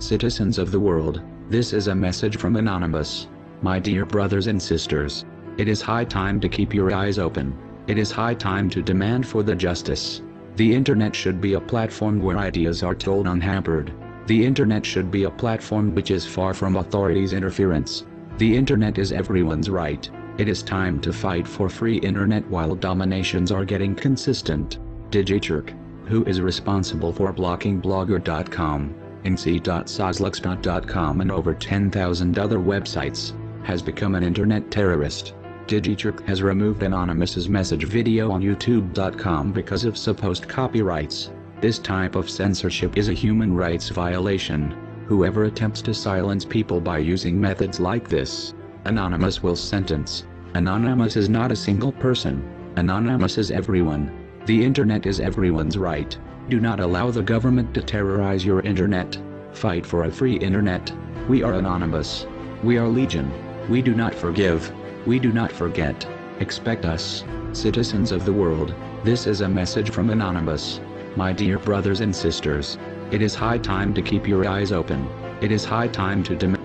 Citizens of the world, this is a message from Anonymous. My dear brothers and sisters, it is high time to keep your eyes open. It is high time to demand for the justice. The internet should be a platform where ideas are told unhampered. The internet should be a platform which is far from authorities' interference. The internet is everyone's right. It is time to fight for free internet while dominations are getting consistent. DigiTurk, who is responsible for blocking Blogger.com, NC.Sozlexpot.com and over 10,000 other websites, has become an internet terrorist. DigiTurk has removed Anonymous's message video on YouTube.com because of supposed copyrights. This type of censorship is a human rights violation. Whoever attempts to silence people by using methods like this, Anonymous will sentence. Anonymous is not a single person. Anonymous is everyone. The internet is everyone's right. Do not allow the government to terrorize your internet. Fight for a free internet. We are Anonymous. We are Legion. We do not forgive. We do not forget. Expect us, citizens of the world. This is a message from Anonymous. My dear brothers and sisters, it is high time to keep your eyes open. It is high time to demand